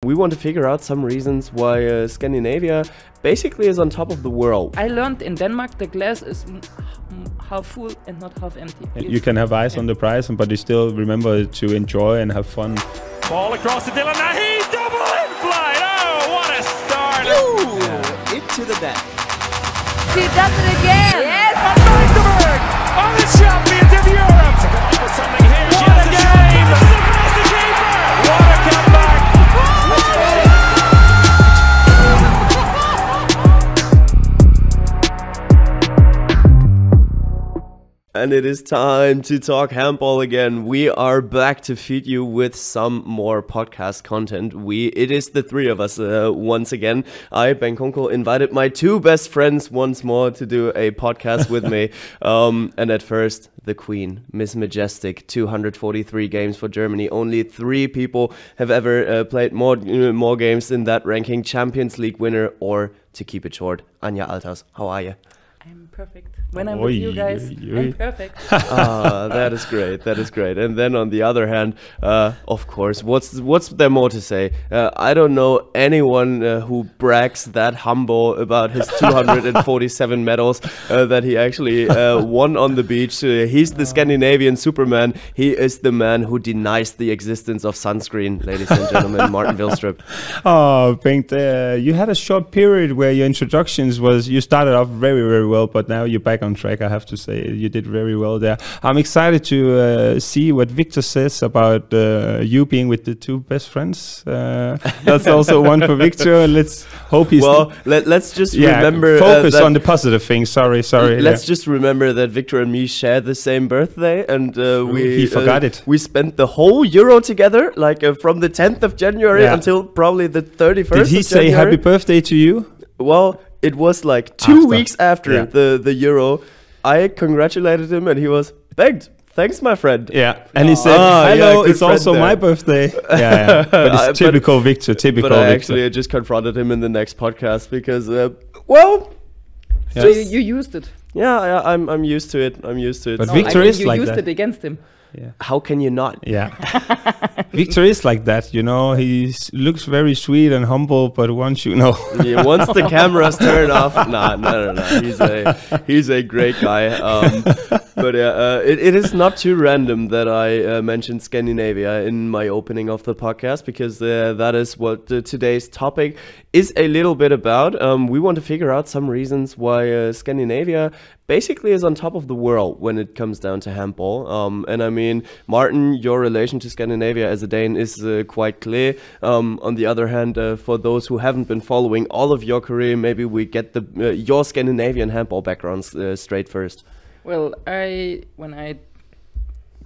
we want to figure out some reasons why Scandinavia basically is on top of the world. I learned in Denmark the glass is half full and not half empty. You can have eyes on the prize, but you still remember to enjoy and have fun. Ball across the Dylan. He double in flight. Oh, what a start! Into the net. She does it again. Yes. And Vilstrup are the champions of Europe. To come up with something here. She has a game. The keeper. What a comeback! And it is time to talk handball again. We are back to feed you with some more podcast content. It is the three of us once again. I, Bengt Kunkel, invited my two best friends once more to do a podcast with me. And at first, the Queen, Miss Majestic, 243 games for Germany. Only 3 people have ever played more games in that ranking. Champions League winner, or to keep it short, Anja Althaus. How are you? I'm perfect. When I'm with you guys, I'm perfect. That is great. That is great. And then on the other hand, of course, what's there more to say? I don't know anyone who brags that humble about his 247 medals that he actually won on the beach. He's the Scandinavian Superman. He is the man who denies the existence of sunscreen, ladies and gentlemen. Martin Vilstrup. Oh, Bengt, you had a short period where your introductions you started off very, very well, but now you're back on track. I have to say you did very well there. I'm excited to see what Victor says about you being with the two best friends. That's also one for Victor. Let's hope he's let's just remember focus on the positive things. Sorry. Let's just remember that Victor and me share the same birthday, and he forgot it. We spent the whole Euro together, like from the 10th of January until probably the 31st. Did he say happy birthday to you? Well, it was like 2 weeks after the Euro. I congratulated him, and he was, Bengt, thanks, my friend. Yeah, and he said, hello, it's also my birthday. Yeah. But it's typical Victor, typical But I Victor. actually just confronted him in the next podcast because, So you used it. Yeah, I'm used to it. But No, Victor is like that. You used it against him. Yeah. How can you not? Yeah. Victor is like that, you know. He looks very sweet and humble, but once once the cameras turn off, no. He's a great guy. But it is not too random that I mentioned Scandinavia in my opening of the podcast, because that is what today's topic is a little bit about. We want to figure out some reasons why Scandinavia basically is on top of the world when it comes down to handball. And I mean, Martin, your relation to Scandinavia as a Dane is quite clear. On the other hand, for those who haven't been following all of your career, maybe we get your Scandinavian handball backgrounds straight first. Well, when I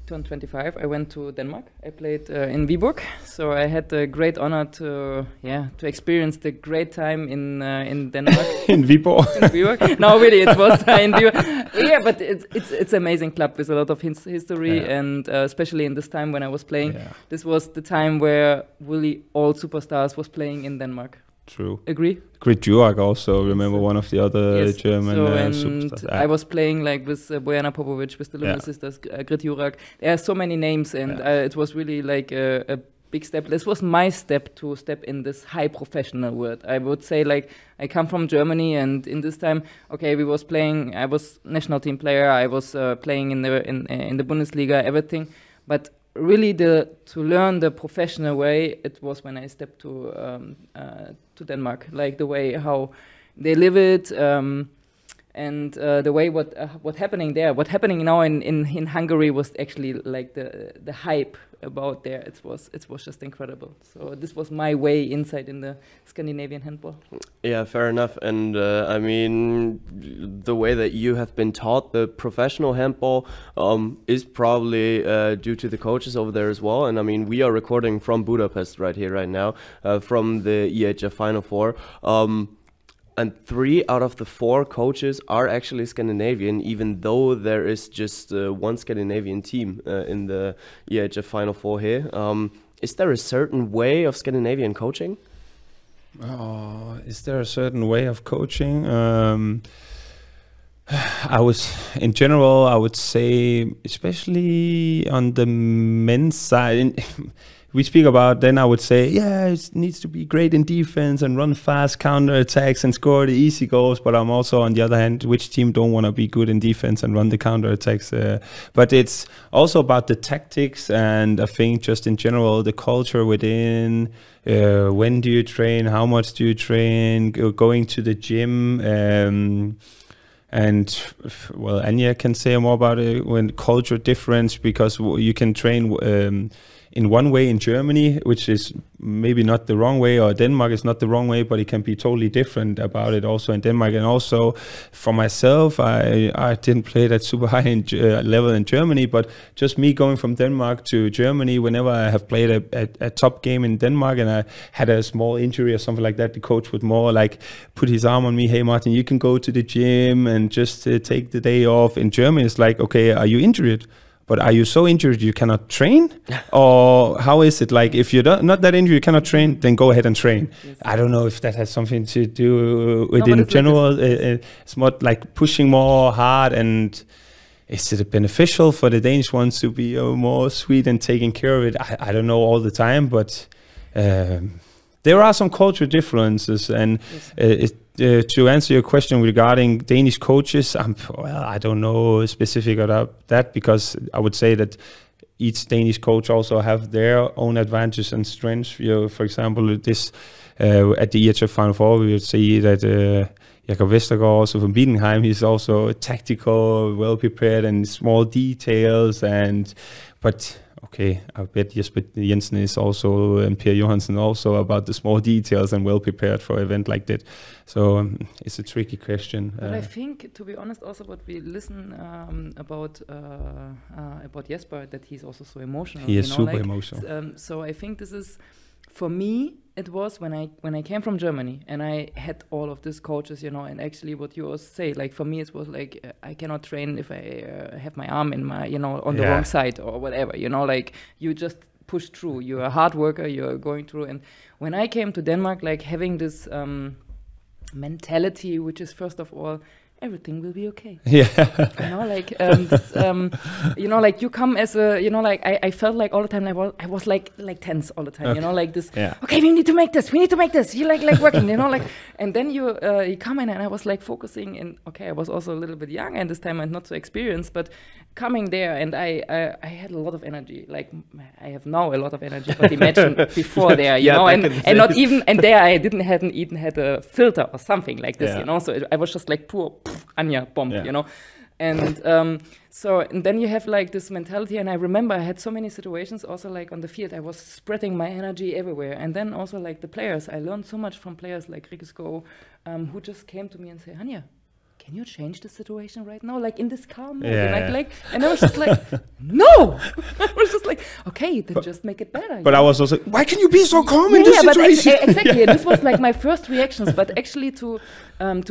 turned 25, I went to Denmark. I played in Viborg, so I had the great honor to experience the great time in Denmark. in Viborg. In Viborg. No, really, it was in Viborg. Yeah, but it's an amazing club with a lot of history, and especially in this time when I was playing, this was the time where really all superstars was playing in Denmark. True. Agree? Grit Jurek also, remember one of the other German superstars. I was playing like with Bojana Popovic, with the little sisters, Grit Jurek. There are so many names, and it was really like a big step. This was my step to step in this high professional world. I would say, like, I come from Germany, and in this time, we was playing. I was national team player. I was playing in the Bundesliga, everything, but really to learn the professional way, it was when I stepped to Denmark, like the way how they live it, and the way what happening there, what happening now in Hungary was actually like the hype about there. It was just incredible. So this was my way inside in the Scandinavian handball. Yeah, fair enough. And I mean, the way that you have been taught the professional handball is probably due to the coaches over there as well. And I mean, we are recording from Budapest right here, right now, from the EHF Final Four. And 3 out of the 4 coaches are actually Scandinavian, even though there is just one Scandinavian team in the EHF Final Four here. Is there a certain way of Scandinavian coaching? Is there a certain way of coaching? In general, I would say, especially on the men's side, we speak about, then I would say, yeah, it needs to be great in defense and run fast counter attacks and score the easy goals. But I'm also, on the other hand, which team don't want to be good in defense and run the counter attacks? But it's also about the tactics, and I think just in general, the culture within. When do you train? How much do you train? Going to the gym. And well, Anja can say more about it, when culture difference, because you can train in one way in Germany, which is maybe not the wrong way, or Denmark is not the wrong way, but it can be totally different about it also in Denmark. And also for myself, I didn't play that super high in level in Germany, but just me going from Denmark to Germany, whenever I have played a top game in Denmark and I had a small injury or something like that, the coach would more like put his arm on me, hey Martin, you can go to the gym and just take the day off. In Germany, it's like, okay, are you injured? But are you so injured you cannot train? Or how is it? Like, if you're not that injured, you cannot train, then go ahead and train. Yes. I don't know if that has something to do with in general. It's more like pushing more hard. And is it beneficial for the Danish ones to be more sweet and taking care of it? I don't know all the time, but there are some cultural differences. And to answer your question regarding Danish coaches, I don't know specific about that, because I would say that each Danish coach also have their own advantages and strengths. For example, this at the EHF Final Four, we would see that Jakob Vestergaard, also from Biedenheim, he's also tactical, well prepared, and small details. But okay, I bet Jesper Jensen is also, and Per Johansen also, about the small details and well prepared for an event like that. So it's a tricky question. But I think, to be honest, also what we listen about Jesper, that he's also so emotional. He is super emotional. So I think this is, for me, it was when I came from Germany and I had all of these coaches, and actually what you also say, like for me it was like I cannot train if I have my arm in my, on the wrong side or whatever, like you just push through. You're a hard worker, you're going through. And when I came to Denmark, like having this mentality, which is first of all, everything will be okay. Yeah. Like you come as a, I felt like all the time I was like tense all the time, like this. Yeah. Okay, we need to make this. You like working, and then you come in, and I was like focusing. And okay, I was also a little bit young at this time and not so experienced, but coming there, and I had a lot of energy. Like I have now a lot of energy, but imagine before there, and not even, and there I hadn't even had a filter or something like this, So I was just like poor. Anja bomb, and and then you have like this mentality. And I remember I had so many situations also like on the field, I was spreading my energy everywhere. And then also like the players, I learned so much from players like Rikisko, who just came to me and say, Anja, can you change the situation right now, like in this calm mode? And I was just like, no. I was just like, okay, then just make it better. But I was also, why can you be so calm in this situation? Exactly. This was like my first reactions. But actually, to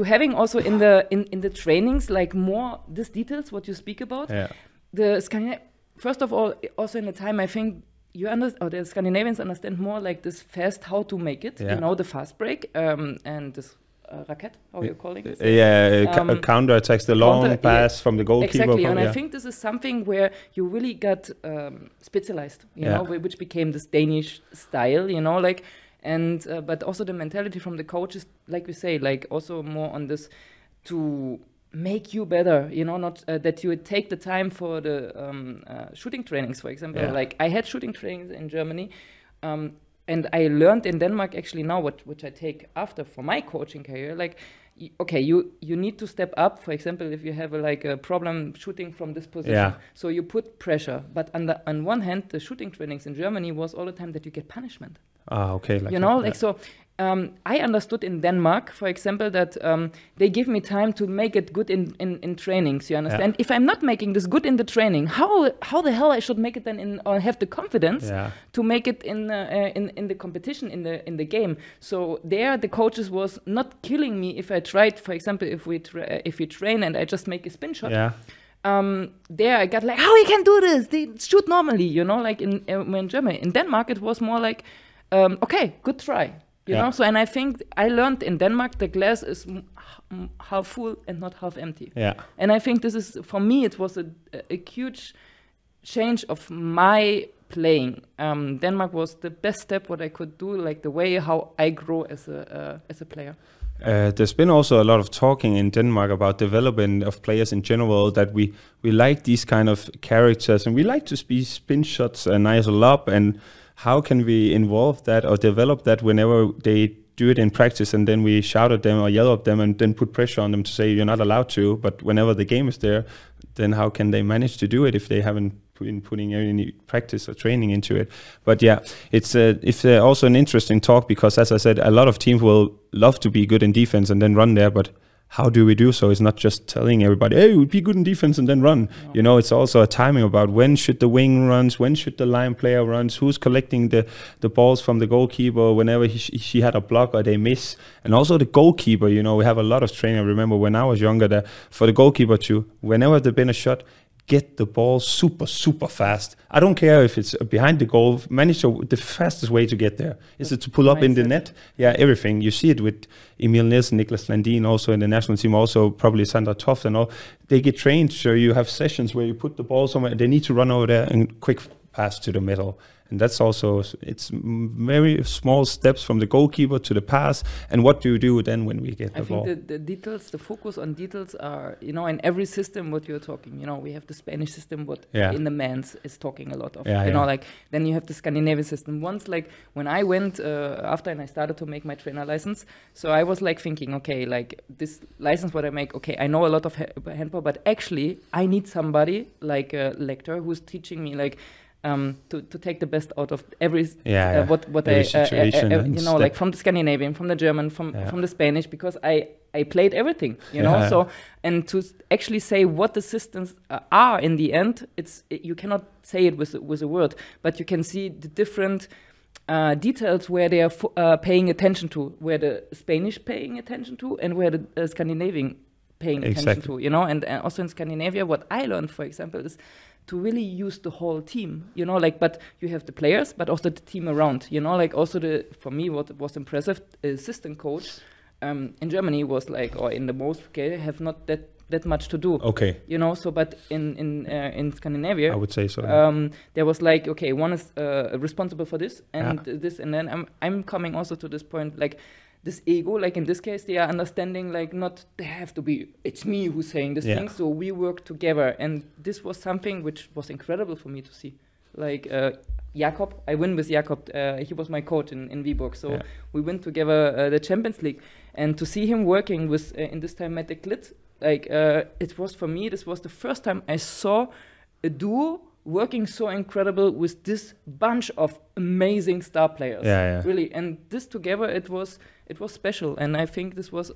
having also in the trainings like more these details what you speak about. Yeah. First of all, also in the time, I think the Scandinavians understand more like this fast how to make it. The fast break and this. Racket, how you're calling it? Counter attacks, the long pass from the goalkeeper. Exactly, and I think this is something where you really got specialized, which became this Danish style, and but also the mentality from the coaches, like we say, like also more on this to make you better, not that you would take the time for the shooting trainings, for example. Like I had shooting trainings in Germany. And I learned in Denmark actually now, which I take after for my coaching career, like, okay, you need to step up. For example, if you have a problem shooting from this position, so you put pressure. But on one hand, the shooting trainings in Germany was all the time that you get punishment. Ah, okay. So I understood in Denmark, for example, that they give me time to make it good in trainings. You understand? If I'm not making this good in the training, how the hell I should make it then or have the confidence to make it in the competition in the game? So there, the coaches was not killing me if I tried. For example, if we train and I just make a spin shot. Yeah. There I got like, how you can do this? They shoot normally, like in Germany. In Denmark, it was more like, okay, good try. You know, so and I think I learned in Denmark the glass is half full and not half empty. Yeah. And I think this is, for me, it was a huge change of my playing. Denmark was the best step what I could do, like the way how I grow as a player. There's been also a lot of talking in Denmark about development of players in general, that we like these kind of characters and we like to be spin shots and nice lob, and how can we involve that or develop that whenever they do it in practice, and then we shout at them or yell at them and then put pressure on them to say you're not allowed to, but whenever the game is there, then how can they manage to do it if they haven't been putting any practice or training into it? But yeah, it's also an interesting talk, because as I said, a lot of teams will love to be good in defense and then run there, but how do we do so? It's not just telling everybody, hey, be good in defense and then run. No. You know, it's also a timing about when should the wing runs, when should the line player runs, who's collecting the balls from the goalkeeper whenever she had a block or they miss. And also the goalkeeper, you know, we have a lot of training. I remember when I was younger, that for the goalkeeper too, whenever there's been a shot, get the ball super fast. I don't care if it's behind the goal. Manage the fastest way to get there. Is it to pull up in the net? Yeah, everything. You see it with Emil Nielsen, Niklas Landin, also in the national team, also probably Sandra Toft and all. They get trained, so you have sessions where you put the ball somewhere. They need to run over there and quick pass to the middle. And that's also, it's very small steps from the goalkeeper to the pass. And what do you do then when we get the ball? I think the details, the focus on details are, you know, in every system what you're talking, you know, we have the Spanish system, what in the men's is talking a lot of, you know, like, then you have the Scandinavian system. Once, like, when I went after and I started to make my trainer license, so I was like thinking, okay, like this license what I make, okay, I know a lot of handball, but actually I need somebody like a lecturer who's teaching me, like, to take the best out of every what every I you know, like from the Scandinavian, from the German, from the Spanish, because I played everything, you know. So, and to actually say what the systems are in the end, you cannot say it with a word, but you can see the different details where they are paying attention to, where the Spanish paying attention to, and where the Scandinavian paying attention to, you know. And also in Scandinavia, what I learned, for example, is to really use the whole team, you know, like, but you have the players, but also the team around, you know, like also for me, what was impressive, assistant coach in Germany was like, or in the most, have not that much to do. Okay. You know, so, but in Scandinavia, I would say so. There was like, okay, one is responsible for this and this, and then I'm coming also to this point, like, this ego, like in this case, they are understanding, like, not they have to be, it's me who's saying this thing, so we work together. And this was something which was incredible for me to see. Like Jakob, I win with Jakob, he was my coach in Viborg, so we win together the Champions League. And to see him working with, in this time, Mette Glitt, like, it was for me, this was the first time I saw a duo working so incredible with this bunch of amazing star players. Really. And this together, it was special. And I think this was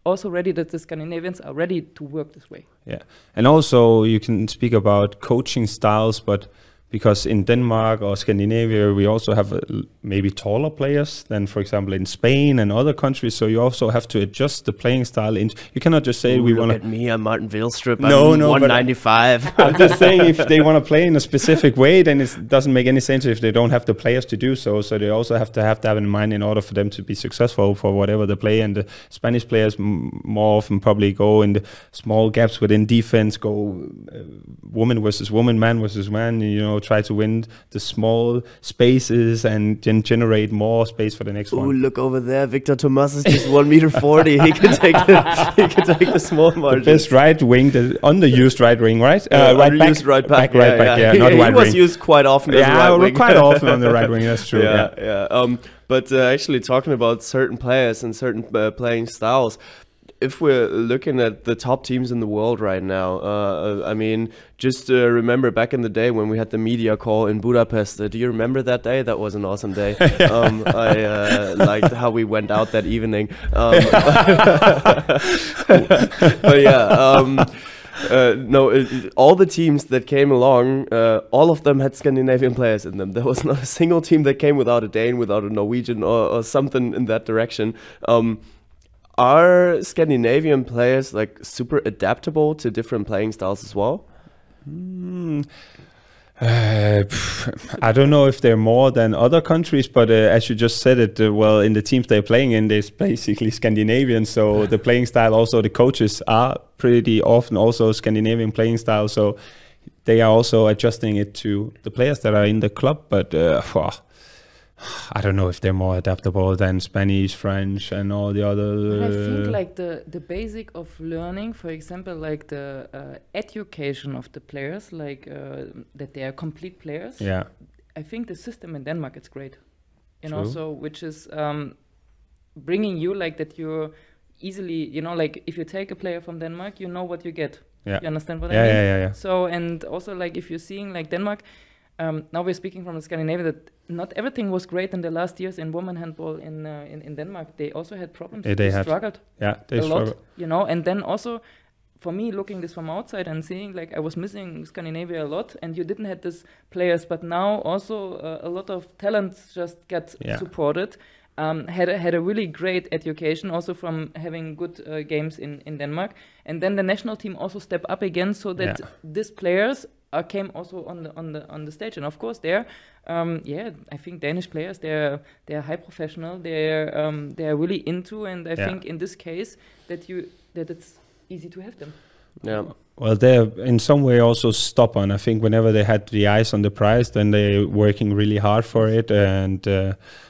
also ready, that the Scandinavians are ready to work this way. Yeah. And also you can speak about coaching styles, but because in Denmark or Scandinavia, we also have maybe taller players than, for example, in Spain and other countries. So you also have to adjust the playing style. You cannot just say we want to. Look at me, I'm Martin Vilstrup. I'm 195. I'm just saying, if they want to play in a specific way, then it doesn't make any sense if they don't have the players to do so. So they also have to have in mind in order for them to be successful for whatever they play. And the Spanish players more often probably go in the small gaps within defense, go woman versus woman, man versus man. You know, try to win the small spaces and then generate more space for the next one. Oh, look over there. Victor Thomas is just 1.40 meters. He can take the small margin. The best right wing, the underused right wing, right? Right back. Right back. Not he right was wing. used quite often as a right wing. Quite often on the right wing, that's true. But actually talking about certain players and certain playing styles, if we're looking at the top teams in the world right now, I mean, just remember back in the day when we had the media call in Budapest. Do you remember that day? That was an awesome day. I liked how we went out that evening. But yeah. All the teams that came along, all of them had Scandinavian players in them. There was not a single team that came without a Dane, without a Norwegian, or something in that direction. Are Scandinavian players like super adaptable to different playing styles as well? I don't know if they're more than other countries, but as you just said it, well, in the teams they're playing in, there's basically Scandinavian, so the playing style, also the coaches are pretty often also Scandinavian playing style. So they are also adjusting it to the players that are in the club, but I don't know if they're more adaptable than Spanish, French, and all the other. But I think like the basic of learning, for example, like the education of the players, like that they are complete players. Yeah. I think the system in Denmark is great, you True. know, so which is bringing you like that you're easily, you know, like if you take a player from Denmark, you know what you get. Yeah. You understand what I Yeah, mean? yeah. So, and also like if you're seeing like Denmark, now we're speaking from Scandinavia, that not everything was great in the last years in women handball in Denmark. They also had problems. Yeah, they had. struggled Yeah, they a lot, struggle. you know. And then also, for me, looking this from outside and seeing like I was missing Scandinavia a lot, and you didn't have these players, but now also a lot of talents just get supported. Had a really great education also from having good games in Denmark, and then the national team also step up again so that these players came also on the stage. And of course they're I think Danish players, they're high professional, they're really into, and I think in this case that it's easy to have them. Yeah. Well, they're in some way also stubborn. I think whenever they had the eyes on the prize, then they're working really hard for it. And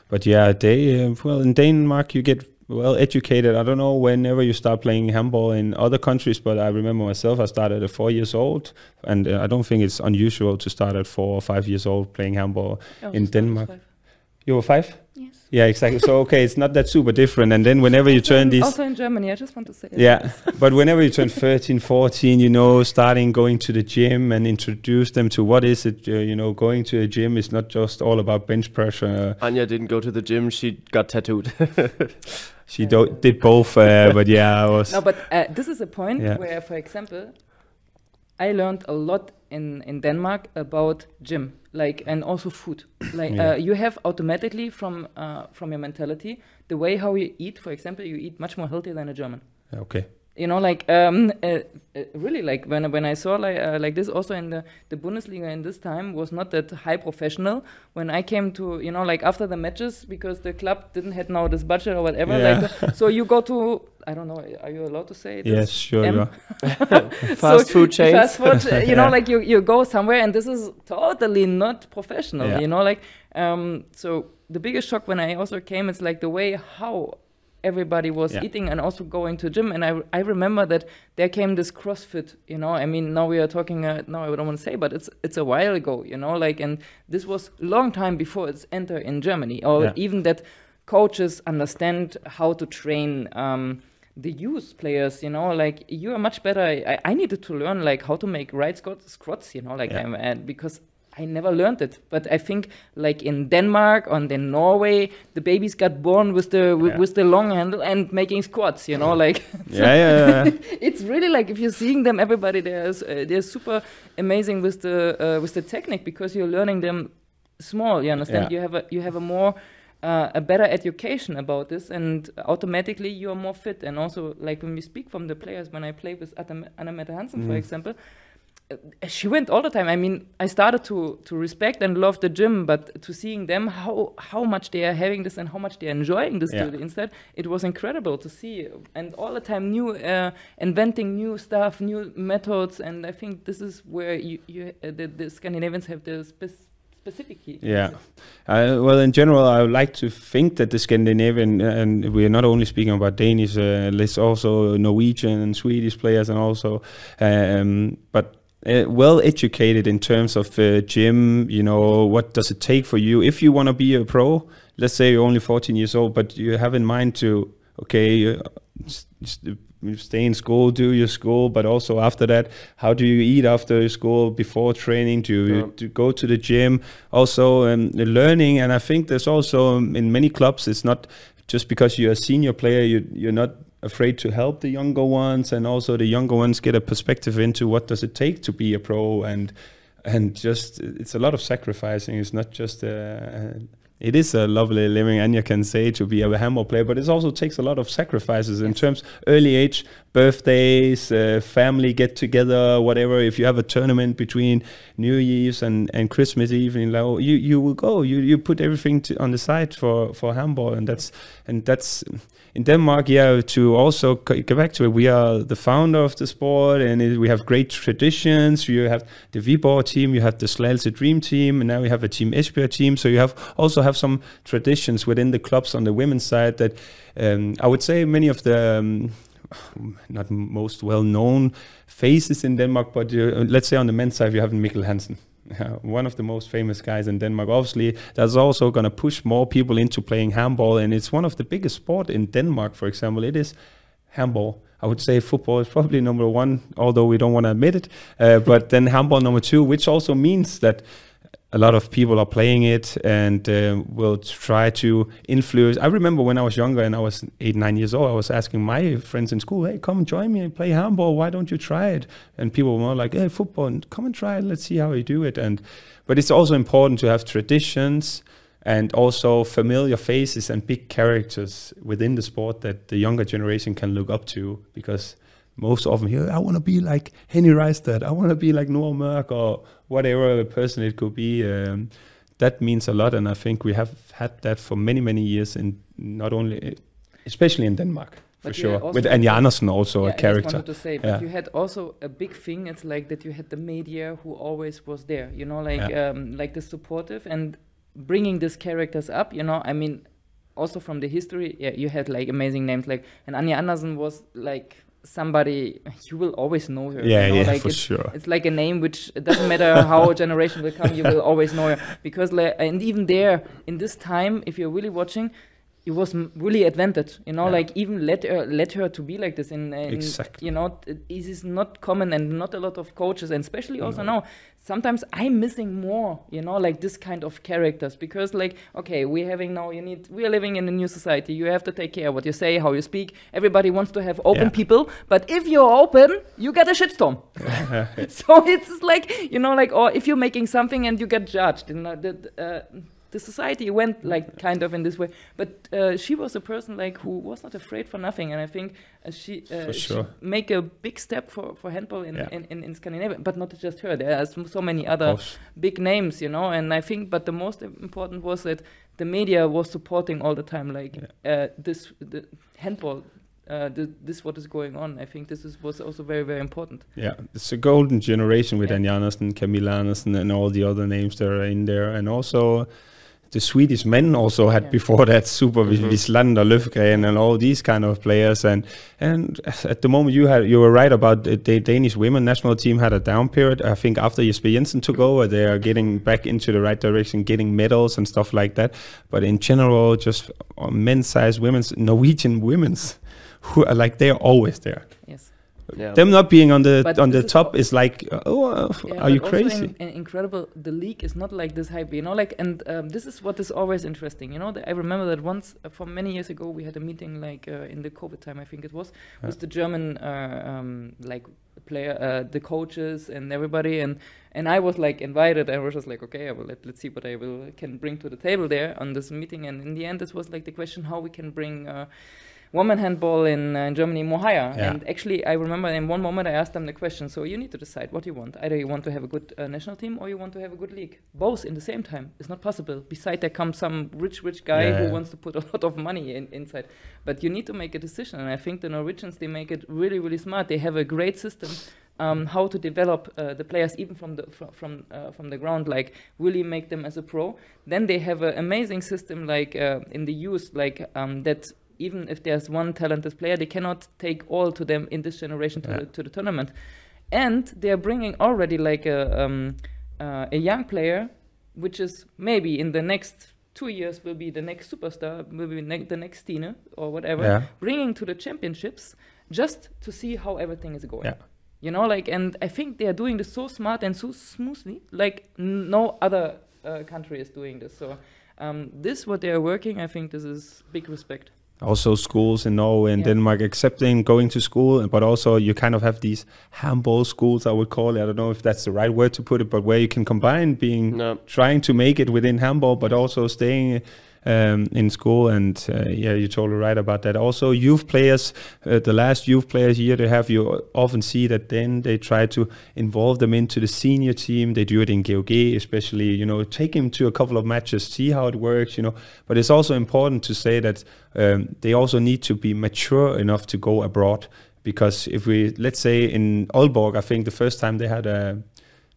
but yeah, they in Denmark you get well educated. I don't know whenever you start playing handball in other countries, but I remember myself. I started at 4 years old, and I don't think it's unusual to start at 4 or 5 years old playing handball in Denmark. 5. You were 5? Yes. Yeah, exactly. So okay, it's not that super different. And then whenever you turn these, also in Germany, I just want to say. Yeah, but whenever you turn 13, 14, you know, going to the gym and introduce them to what is it, you know, going to a gym is not just all about bench pressure. Anja didn't go to the gym, she got tattooed. She did both, but yeah, I was... No, but this is a point where, for example, I learned a lot in Denmark about gym, like, and also food. Like you have automatically from your mentality, the way how you eat, for example, you eat much more healthy than a German. Okay. You know, like really, like when I saw like this also in the Bundesliga in this time was not that high professional. When I came to, you know, like after the matches, because the club didn't have now this budget or whatever, so you go to, I don't know, are you allowed to say this? Yes, sure you are. Fast food chains. Fast food, you know, like you go somewhere and this is totally not professional, you know, like, so the biggest shock when I also came, it's like the way how everybody was eating and also going to gym. And I remember that there came this CrossFit, you know, I mean, now we are talking, now I don't want to say, but it's a while ago, you know, like, and this was long time before it's entered in Germany, or even that coaches understand how to train the youth players, you know, like you are much better. I needed to learn like how to make right squats, you know, like because I never learned it. But I think like in Denmark and in Norway, the babies got born with the long handle and making squats, you know, like it's really like if you're seeing them, everybody they're super amazing with the technique, because you're learning them small. You understand? You have a more a better education about this, and automatically you are more fit. And also, like when we speak from the players, when I play with Anna Mette Hansen, for example, she went all the time. I mean, I started to respect and love the gym, but to seeing them how much they are having this and how much they are enjoying this instead, it was incredible to see. And all the time new inventing new stuff, new methods, and I think this is where the Scandinavians have the specific key. Yeah. Well, in general, I would like to think that the Scandinavian, and we are not only speaking about Danish, there's also Norwegian and Swedish players, and also, but well educated in terms of gym. You know, what does it take for you if you want to be a pro? Let's say you're only 14 years old, but you have in mind to, okay, you stay in school, do your school, but also after that, how do you eat after school, before training, to go to the gym, also learning. And I think there's also in many clubs, it's not just because you're a senior player, you're not afraid to help the younger ones, and also the younger ones get a perspective into what does it take to be a pro, and just it's a lot of sacrificing. It's not just It is a lovely living, Anja can say, to be a handball player, but it also takes a lot of sacrifices in terms early age, birthdays, family get together, whatever. If you have a tournament between New Year's and Christmas Eve, you will go. You put everything on the side for handball, and that's in Denmark. Yeah, to also go back to it, we are the founder of the sport, and we have great traditions. You have the Viborg team, you have the Slagelse Dream team, and now we have a Team Esbjerg team. So you also have some traditions within the clubs on the women's side that I would say many of the not most well-known faces in Denmark, but let's say on the men's side you have Mikkel Hansen. One of the most famous guys in Denmark. Obviously, that's also going to push more people into playing handball, and it's one of the biggest sport in Denmark, for example. It is handball. I would say football is probably number one, although we don't want to admit it, but then handball number two, which also means that a lot of people are playing it and will try to influence. I remember when I was younger and I was 8-9 years old, I was asking my friends in school, hey, come join me and play handball. Why don't you try it? And people were more like, hey, football, come and try it. Let's see how you do it. But it's also important to have traditions and also familiar faces and big characters within the sport that the younger generation can look up to, because most often here, I want to be like Henny Reistad, I want to be like Noah Mørk, or whatever person it could be. That means a lot, and I think we have had that for many, many years, and not only, especially in Denmark, for sure. With Anja Andersen also a character. I just wanted to say, but you had also a big thing. It's like that you had the media who always was there, like the supportive and bringing these characters up. I mean, also from the history, you had like amazing names, and Anja Andersen was like somebody you will always know her. For sure. It's like a name which it doesn't matter how a generation will come, you will always know her, because and even there in this time, if you're really watching, it was really advantage, even let her to be like this. Exactly. It is not common, and not a lot of coaches, and especially also now, sometimes I'm missing more, like this kind of characters, because okay, we are living in a new society. You have to take care of what you say, how you speak. Everybody wants to have open people, but if you're open, you get a shitstorm. So it's or if you're making something and you get judged, the society went kind of in this way, but she was a person who was not afraid for nothing, and I think she make a big step for handball in Scandinavia, but not just her. There are so many other big names, and I think, but the most important was that the media was supporting all the time, the handball. This what is going on. I think this was also very, very important. Yeah, it's a golden generation with Anja Andersen, Camilla Andersen, and all the other names that are in there, and also the Swedish men also had before that Super Wislander, Löfgren, and all these kind of players. And at the moment you were right about the Danish women national team had a down period. I think after Jesper Jensen took over, they are getting back into the right direction, getting medals and stuff like that. But in general, just on men's size, Norwegian women's, who are they're always there. Yes. Yeah. Them not being on the top is are you crazy? Incredible. The league is not like this hype, and this is what is always interesting. I remember that once, for many years ago, we had a meeting in the COVID time, I think it was, with the German player, the coaches and everybody, and I was invited. I was just okay, let's see what I can bring to the table there on this meeting, and in the end, this was the question how we can bring women handball in Germany more higher. And actually, I remember in one moment I asked them the question, so you need to decide what you want. Either you want to have a good national team or you want to have a good league. Both in the same time. It's not possible. Besides, there comes some rich guy who wants to put a lot of money inside. But you need to make a decision. And I think the Norwegians, they make it really, really smart. They have a great system how to develop the players even from the ground, really make them as a pro. Then they have an amazing system in the youth, that even if there's one talented player, they cannot take all to them in this generation to the tournament. And they're bringing already a young player, which is maybe in the next 2 years will be the next superstar, maybe the next Stine or whatever, bringing to the championships just to see how everything is going. And I think they are doing this so smart and so smoothly, no other country is doing this. So this, what they are working, I think this is big respect. also schools in Norway and Denmark accepting going to school, but also you kind of have these handball schools, I would call it. I don't know if that's the right word to put it, but where you can combine trying to make it within handball, but also staying in school. And you're totally right about that. Also, youth players, the last youth players year they have, you often see that then they try to involve them into the senior team. They do it in GOG, especially, take them to a couple of matches, see how it works, But it's also important to say that they also need to be mature enough to go abroad. Because if let's say in Aalborg, I think the first time they had a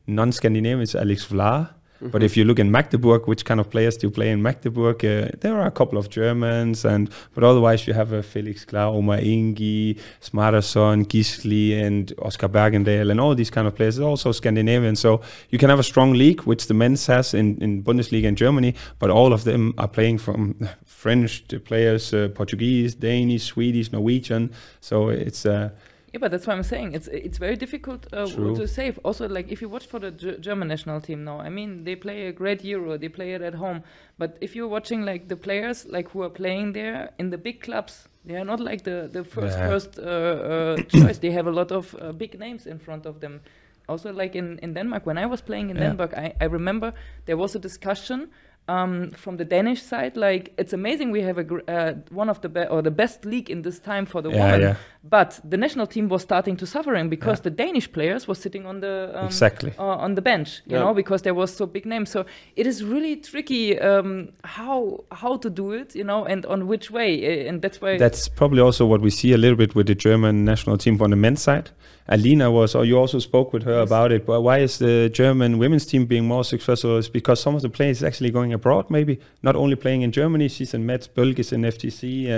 non-Scandinavian is Alex Vlar. But if you look in Magdeburg, which kind of players do play in Magdeburg? There are a couple of Germans, but otherwise you have Felix Klar, Omar Ingi, Smarterson, Gisli, and Oscar Bergendal, and all these kind of players. Also Scandinavian. So you can have a strong league, which the men's has in Bundesliga in Germany, but all of them are playing from French players, Portuguese, Danish, Swedish, Norwegian. So it's... Yeah, but that's what I'm saying. It's very difficult to say. Also, like if you watch for the German national team now, I mean, they play a great Euro. They play it at home. But if you're watching like the players like who are playing there in the big clubs, they are not like the first choice. They have a lot of big names in front of them. Also, like in Denmark, when I was playing in Denmark, I remember there was a discussion from the Danish side, like it's amazing we have one of the best league in this time for the women, but the national team was starting to suffering because the Danish players were sitting on the on the bench, you know, because there was so big names. So it is really tricky how to do it, you know, and on which way, and that's probably also what we see a little bit with the German national team on the men's side. Alina you also spoke with her about it, but why is the German women's team being more successful? It's because some of the players actually going abroad, maybe not only playing in Germany. She's in Metz, Bölges in FTC,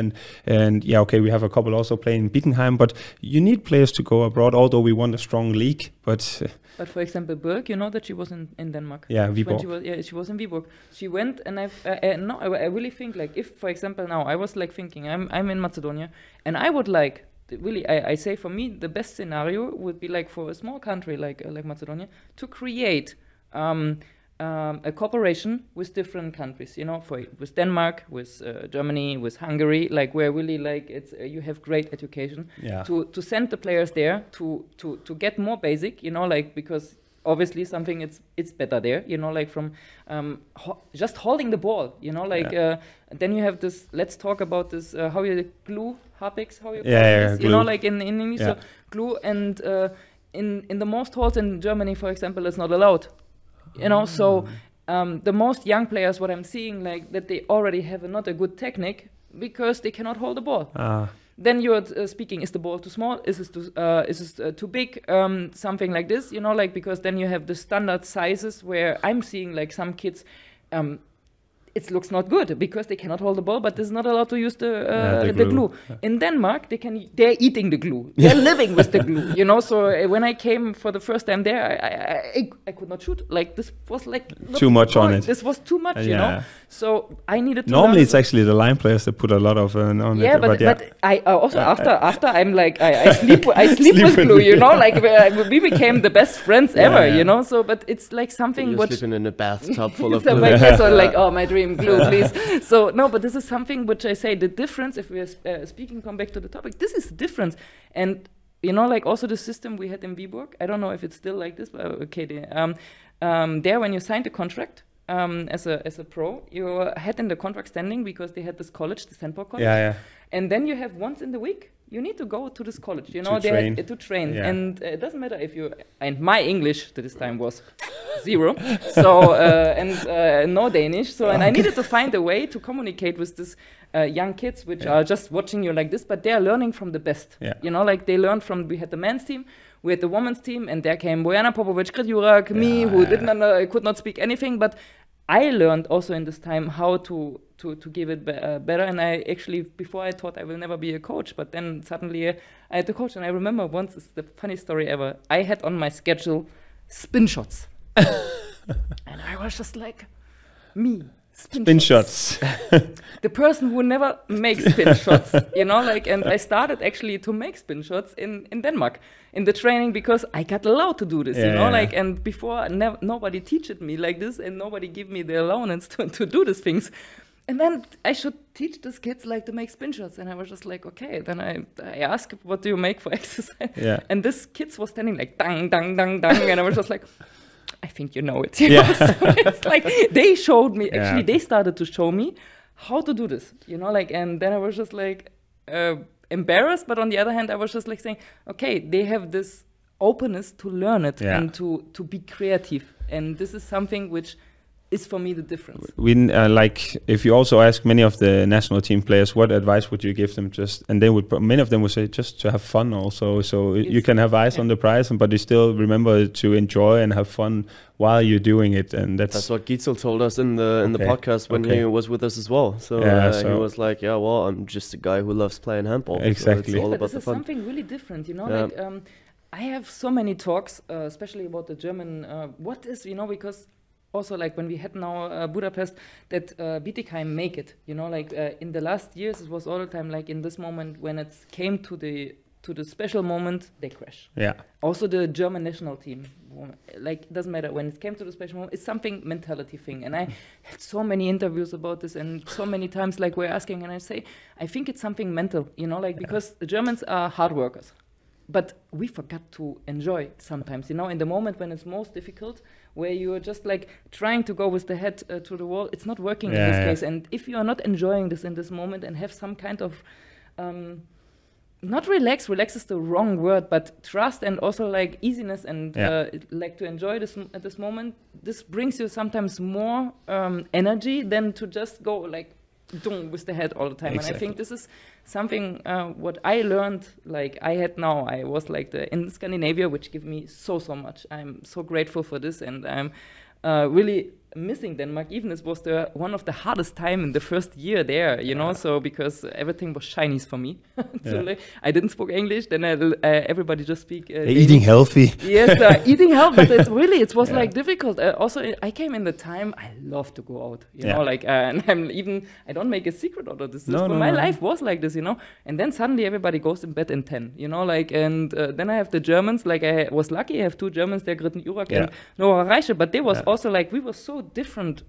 and we have a couple also playing in Bickenheim, but you need players to go abroad, although we want a strong league. But for example, Berg, you know that she was in Denmark. Yeah, Viborg. She was in Viborg. She went, and I really think, like, if, for example, now I was like thinking, I'm in Macedonia, and I would like, really, I say for me, the best scenario would be like for a small country like Macedonia to create a cooperation with different countries, you know, with Denmark, with Germany, with Hungary, like where really like it's you have great education. To send the players there to get more basic, you know, like because obviously something it's better there, you know, like from just holding the ball, you know, like then you have this. Let's talk about this. How you glue harpics? How you call this? You know, like in English, so glue and in the most halls in Germany, for example, is not allowed. You know, so the most young players, what I'm seeing, like that they already have not a good technique because they cannot hold the ball. Then you're speaking, is the ball too small? Is it too big? Something like this, you know, like because then you have the standard sizes where I'm seeing like some kids, it looks not good because they cannot hold the ball, but is not allowed to use the glue. In Denmark, they're eating the glue. They're living with the glue, you know. So when I came for the first time there, I could not shoot. Like this was like too much on it. This was too much, you know. So I needed to. Normally, it's actually the line players that put a lot of on it. But I also after I'm like I sleep with glue, you know. Like we became the best friends ever, you know. So, but it's like something. You're sleeping in a bathtub full of glue. So like, oh, my dream glue, please. So no, but this is something which I say the difference. If we are come back to the topic, this is the difference. And you know, like also the system we had in Viborg. I don't know if it's still like this, but okay. There, when you signed a contract. As a pro, you had in the contract standing because they had this college, the Handball college, and then you have once in the week you need to go to this college, you know, to train, and it doesn't matter if you. And my English to this time was 0, so and no Danish, so and I needed to find a way to communicate with this young kids which are just watching you like this, but they are learning from the best, you know, like they learn from. We had the men's team. We had the women's team, and there came Bojana Popovic, Grit Jurak, me, who could not speak anything, but I learned also in this time how to give it better. And I actually, before I thought I will never be a coach, but then suddenly I had the coach. And I remember once, it's the funniest story ever, I had on my schedule spin shots. And I was just like, me. Spin shots. The person who never makes spin shots, you know, like, and I started actually to make spin shots in Denmark in the training because I got allowed to do this, you know, like, and before nobody teached me like this and nobody gave me the allowance to do these things. And then I should teach these kids like to make spin shots. And I was just like, okay. Then I asked, what do you make for exercise? Yeah. And this kids was standing like, dang, dang, dang, dang. And I was just like, I think you know it. Yeah. So it's like, they showed me, actually, they started to show me how to do this, like, and then I was just like, embarrassed. But on the other hand, I was just like saying, okay, they have this openness to learn it and to be creative. And this is something which is for me the difference. Like, if you also ask many of the national team players, what advice would you give them? And they would, many of them would say, just to have fun also. So you can have eyes on the prize, but you still remember to enjoy and have fun while you're doing it. And that's what Giesel told us in the podcast when he was with us as well. So, he was like, yeah, well, I'm just a guy who loves playing handball. Exactly. So it's all about this the is fun. something really different, like I have so many talks, especially about the German, what is, because also like when we had now Budapest, that Bietigheim make it, like in the last years, it was all the time like in this moment when it came to the special moment, they crash. Yeah. Also the German national team, like it doesn't matter when it came to the special moment, it's something mentality thing. And I had so many interviews about this, and so many times like we're asking, and I say, I think it's something mental, because the Germans are hard workers. But we forgot to enjoy sometimes, in the moment when it's most difficult, where you're just like trying to go with the head to the wall. It's not working in this case. And if you are not enjoying this in this moment and have some kind of, not relax is the wrong word, but trust and also like easiness and like to enjoy this at this moment, this brings you sometimes more energy than to just go like with the head all the time. Exactly. And I think this is something what I learned, like I was like in Scandinavia, which gave me so much. I'm so grateful for this, and I'm really missing Denmark. Even it was one of the hardest time in the first year there, so because everything was Chinese for me. I didn't speak English, then everybody just speak eating healthy. Yes, eating healthy, but it was like difficult. Also, I came in the time, I love to go out, like, and I don't make a secret out of this, but my life was like this, and then suddenly everybody goes in bed in 10, like, and then I have the Germans, like I was lucky, I have two Germans, der Gritten Jurak and Nora Reiche, but they was also like, we were so different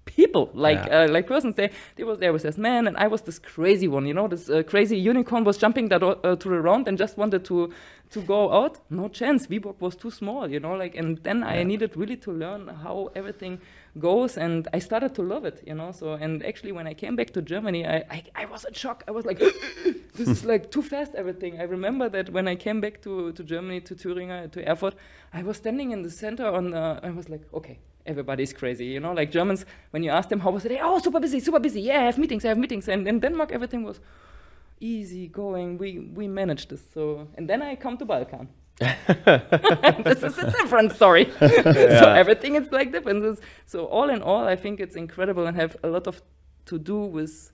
people, like persons. They was there with this man, and I was this crazy one, this crazy unicorn was jumping to the round and just wanted to go out. No chance. Viborg was too small, like, and then I needed really to learn how everything goes, and I started to love it, so, and actually when I came back to Germany, I was in shock. I was like, this is like too fast, everything. I remember that when I came back to Germany, to Thüringen, to Erfurt, I was standing in the center I was like, okay, everybody's crazy, like Germans, when you ask them how was the day, oh, super busy, yeah, I have meetings, and in Denmark everything was easy going, we managed this, so, and then I come to Balkan. This is a different story. So everything is like different. So all in all, I think it's incredible and have a lot to do with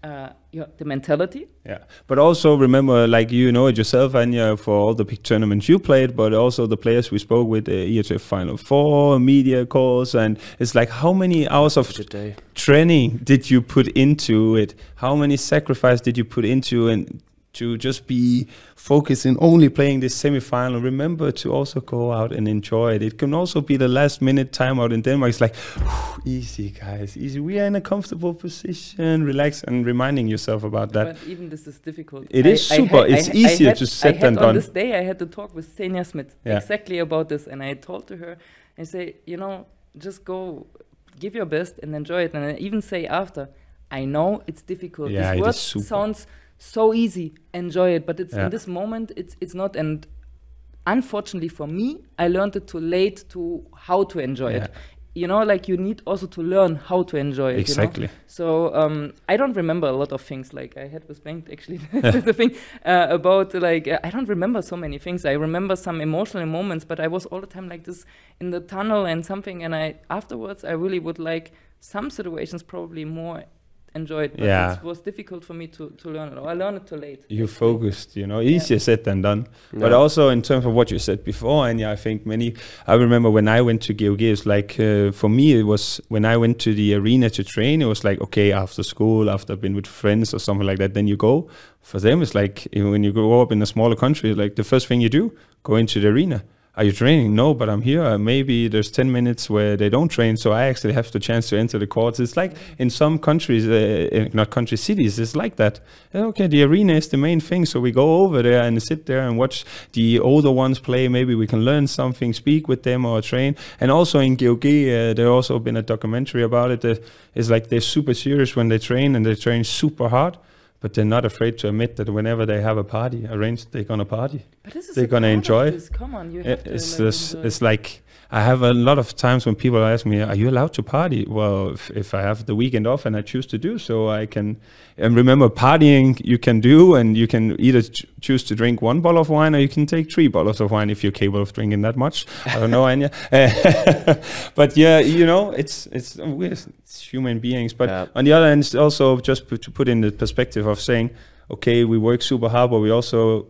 the mentality. Yeah, but also remember, like, it yourself, Anja, for all the big tournaments you played, but also the players we spoke with, the EHF Final Four, media calls, and it's like, how many hours of training did you put into it? How many sacrifice did you put into and to just be focusing only playing this semi-final? Remember to also go out and enjoy it. It can also be the last minute timeout in Denmark. It's like, easy guys, easy. We are in a comfortable position, relax, and reminding yourself about that. But even this is difficult. It is super. It's easier to set than done. On this day, I had to talk with Senja Smith exactly about this, and I told to her, I say, just go, give your best and enjoy it. And I even say after, I know it's difficult. Yeah, this word sounds so easy, enjoy it, but it's in this moment it's not. And unfortunately for me, I learned it too late to how to enjoy it. Like you need also to learn how to enjoy it. Exactly. So I don't remember a lot of things. Like I had with Bengt actually the thing about like I don't remember so many things. I remember some emotional moments, but I was all the time like this in the tunnel and something. And afterwards I really would like some situations probably more enjoyed, but it was difficult for me to learn it. I learned it too late. You focused, easier said than done. Yeah. But also in terms of what you said before, and I think I remember when I went to GOG, it's like for me it was when I went to the arena to train, it was like, okay, after school, after I've been with friends or something like that, then you go. For them, it's like when you grow up in a smaller country, like the first thing you do, go into the arena. are you training? No, but I'm here. Maybe there's 10 minutes where they don't train, so I actually have the chance to enter the courts. It's like in some countries, not country, cities, it's like that. Okay, the arena is the main thing, so we go over there and sit there and watch the older ones play. Maybe we can learn something, speak with them or train. And also in GOG, there also been a documentary about it. It's like they're super serious when they train, and they train super hard. But they're not afraid to admit that whenever they have a party arranged, they're gonna party. But this is they're gonna enjoy. Come on, you have to It's like I have a lot of times when people ask me, "Are you allowed to party?" Well, if I have the weekend off and I choose to do so, I can. And remember, partying you can do, and you can either choose to drink 1 bottle of wine, or you can take 3 bottles of wine if you're capable of drinking that much. I don't know, Anja. But yeah, you know, it's human beings. But on the other hand, it's also just to put in the perspective of saying, okay, we work super hard, but we also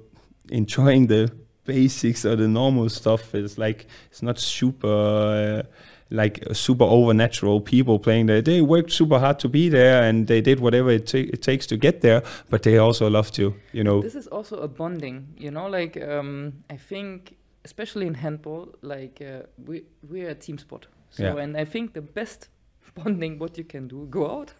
enjoying the basics or the normal stuff. It's like it's not super like super overnatural people playing there. They worked super hard to be there, and they did whatever it takes to get there, but they also love to, you know. This is also a bonding, you know, like I think especially in handball, like we're a team sport, so and I think the best bonding what you can do, go out.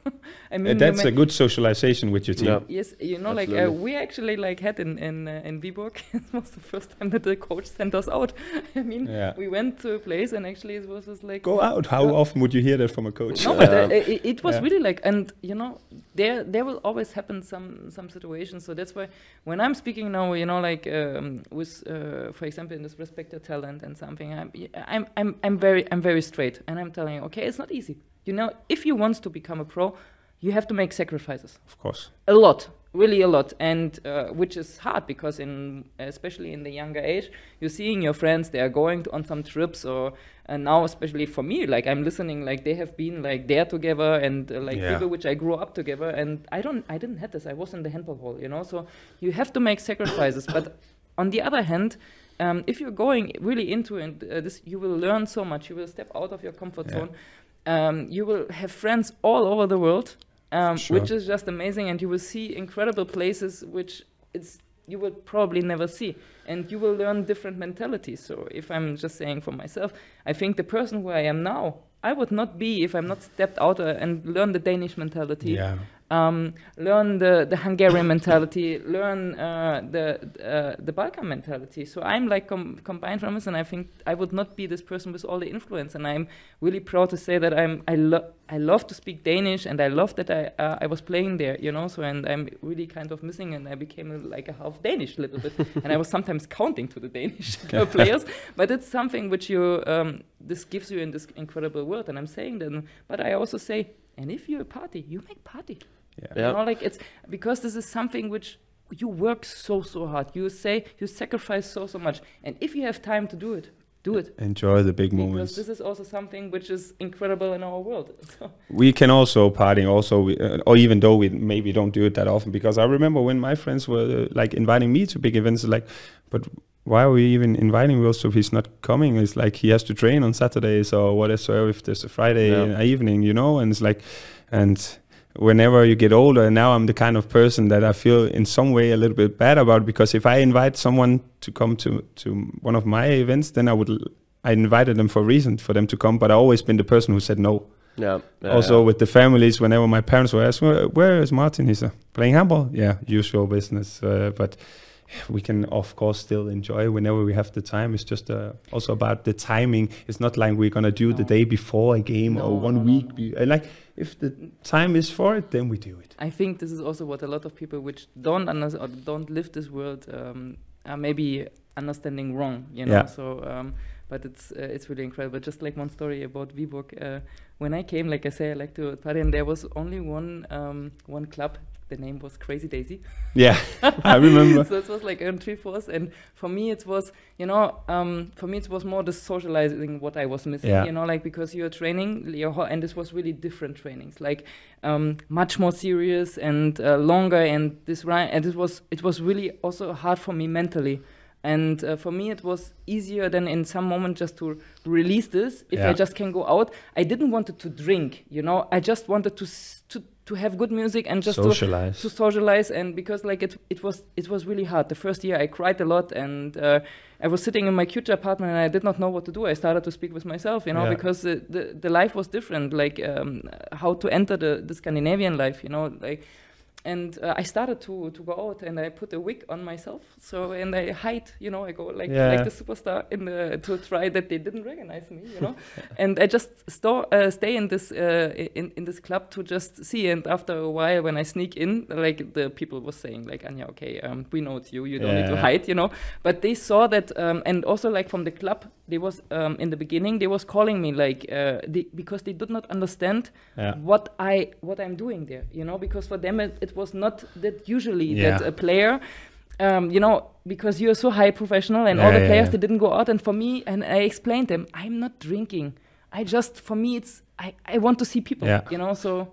I mean, that's a good socialization with your team. Yes, you know, absolutely. Like we actually like had in Viborg. It was the first time that the coach sent us out. I mean, we went to a place, and actually it was just like, go out. How often would you hear that from a coach? No, but it was really like, and you know, there will always happen some situations. So that's why when I'm speaking now, you know, like with for example in this respect to talent and something, I'm very straight, and I'm telling you, okay, it's not easy. You know, if you want to become a pro, you have to make sacrifices. Of course. A lot, really a lot, and which is hard because especially in the younger age, you're seeing your friends, they are going on some trips, or and now especially for me, like I'm listening, like they have been like there together, and like people which I grew up together, and I didn't have this. I was in the handball hall, you know, so you have to make sacrifices. But on the other hand, if you're going really into this, you will learn so much. You will step out of your comfort zone. You will have friends all over the world, which is just amazing, and you will see incredible places which you will probably never see, and you will learn different mentalities. So if I'm just saying for myself, I think the person who I am now, I would not be if I'm not stepped out and learn the Danish mentality, learn the Hungarian mentality, learn the Balkan mentality. So I'm like combined from this, and I think I would not be this person with all the influence. And I'm really proud to say that I love to speak Danish, and I love that I was playing there, you know. So and I'm really kind of missing, and I became like a half Danish little bit, and I was sometimes counting to the Danish players. But it's something which you this gives you in this incredible world, and I'm saying that. But I also say, and if you're a party, you make party. You know, like it's because this is something which you work so hard. You sacrifice so much, and if you have time to do it, do it. Enjoy the big moments. Because this is also something which is incredible in our world. So. We can also party, or even though we maybe don't do it that often. Because I remember when my friends were like inviting me to big events, like, but why are we even inviting Vilstrup? He's not coming. It's like he has to train on Saturdays or whatever. If there's a Friday evening, you know, and it's like, and whenever you get older, and now I'm the kind of person that I feel in some way a little bit bad about, because if I invite someone to come to one of my events, then I invited them for a reason for them to come, but I've always been the person who said no. Also with the families, whenever my parents were asked, where is Martin? He's playing handball. Yeah, usual business. But we can of course still enjoy whenever we have the time. It's just also about the timing. It's not like we're gonna do the day before a game or 1 week. Like if the time is for it, then we do it. I think this is also what a lot of people which don't live this world are maybe understanding wrong, you know. So but it's really incredible. Just like one story about Viborg. When I came, like I say, I like to party, and there was only one club. The name was Crazy Daisy. Yeah, I remember. So it was like on Treforce, and for me it was, you know, more the socializing what I was missing, you know, like because you're training, and this was really different trainings, like much more serious and longer, and it was really also hard for me mentally. And for me, it was easier than in some moment just to release this. If I just can go out, I didn't want to drink, you know. I just wanted to to have good music and just socialize. to socialize. And because like it was really hard. The first year I cried a lot, and I was sitting in my cute apartment and I did not know what to do. I started to speak with myself, you know, because the life was different, like how to enter the Scandinavian life, you know, like. And I started to go out, and I put a wig on myself. So, and I hide, you know, I go like the superstar to try that they didn't recognize me, you know. And I just stay in this in this club to just see. And after a while, when I sneak in, like the people was saying, like, Anja, okay, we know it's you. You don't need to hide, you know. But they saw that, and also like from the club, they was in the beginning, they was calling me like because they did not understand what I'm doing there, you know, because for them it was not that usually that a player, you know, because you're so high professional and all the players they didn't go out, and for me, and I explained them, I'm not drinking. For me it's I want to see people, you know, so.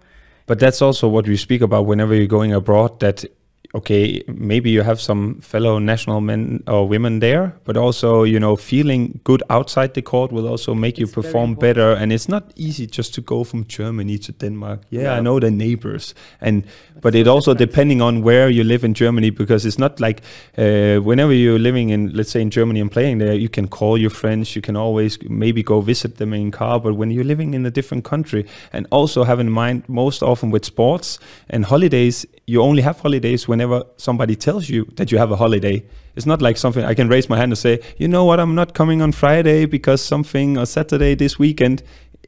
But that's also what we speak about whenever you're going abroad, that okay, maybe you have some fellow national men or women there, but also, you know, feeling good outside the court will also make you perform better. And it's not easy just to go from Germany to Denmark. I know the neighbors, but it also depending on where you live in Germany, because it's not like whenever you're living in, let's say in Germany and playing there, you can call your friends, you can always maybe go visit them in car. But when you're living in a different country, and also have in mind most often with sports and holidays, you only have holidays whenever somebody tells you that you have a holiday. It's not like something I can raise my hand and say, you know what, I'm not coming on Friday because something, or Saturday this weekend.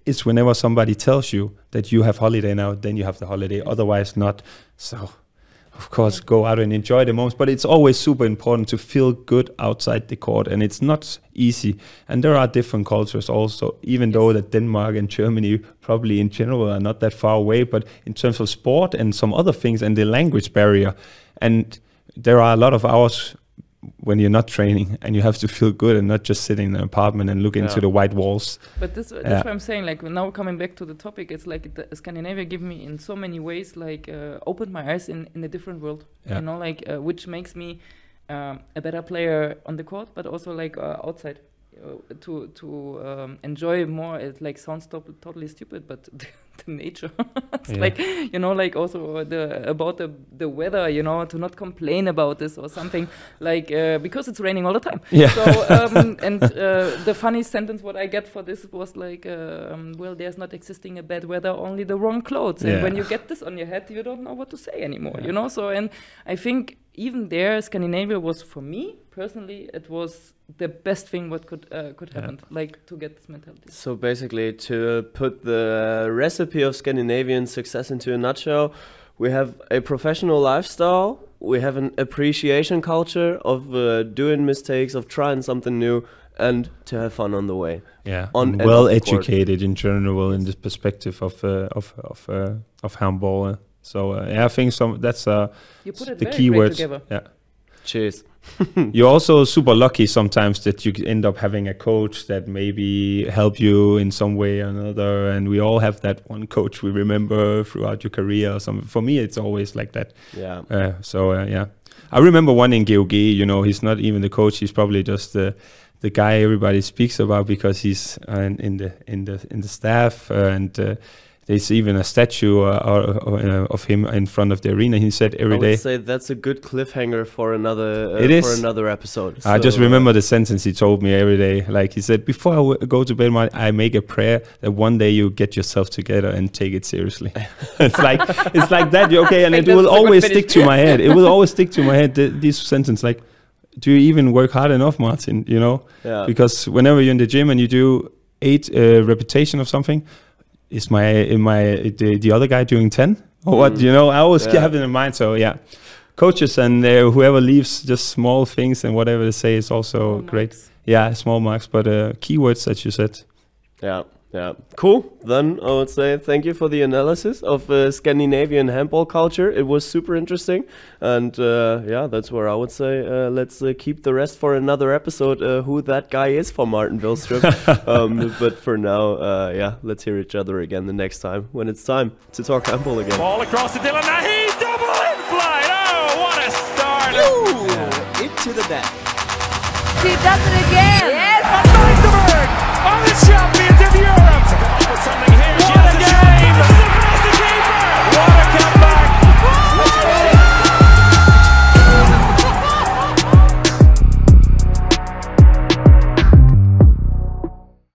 It's whenever somebody tells you that you have holiday now, then you have the holiday, otherwise not. So, of course, go out and enjoy the moments. But it's always super important to feel good outside the court, and it's not easy. And there are different cultures also, even though that Denmark and Germany probably in general are not that far away, but in terms of sport and some other things and the language barrier. And there are a lot of hours when you're not training and you have to feel good and not just sitting in an apartment and look into the white walls. But that's what I'm saying, like now coming back to the topic, it's like Scandinavia gave me in so many ways, like opened my eyes in a different world, you know, like which makes me a better player on the court, but also like outside to enjoy more. It like sounds totally stupid, but the nature, it's like, you know, like also about the weather, you know, to not complain about this or something, like because it's raining all the time. So and the funny sentence what I get for this was like, well, there's not existing a bad weather, only the wrong clothes. And when you get this on your head, you don't know what to say anymore, you know. So, and I think even there, Scandinavia was, for me personally, it was the best thing what could happen, like to get this mentality. So basically, to put the recipe of Scandinavian success into a nutshell, we have a professional lifestyle, we have an appreciation culture of doing mistakes, of trying something new, and to have fun on the way. And well educated in general in this perspective of handball. So I think that's the key words. Cheers. You're also super lucky sometimes that you end up having a coach that maybe help you in some way or another, and we all have that one coach we remember throughout your career or something. For me, it's always like that. I remember one in GOG, you know, he's not even the coach, he's probably just the guy everybody speaks about because he's in the staff, and there's even a statue of him in front of the arena. He said every day. I would say that's a good cliffhanger for another episode. I just remember the sentence he told me every day. Like he said, before I go to bed, I make a prayer that one day you get yourself together and take it seriously. it's like that. Okay, and it will always stick to my head. It will always stick to my head. This sentence, like, do you even work hard enough, Martin? You know, because whenever you're in the gym and you do 8 repetition of something. Is the other guy doing 10 or what? You know, I always have it in mind. So coaches and whoever leaves just small things and whatever they say is also great. Small marks, but keywords that you said. Cool. Then I would say thank you for the analysis of Scandinavian handball culture. It was super interesting, and that's where I would say let's keep the rest for another episode. Who that guy is for Martin Vilstrup. But for now, let's hear each other again the next time when it's time to talk handball again. Ball across the Dylan. He double in flight. Oh, what a start! Into the net. She does it again. Yes. Van Dijvenberg are the champions.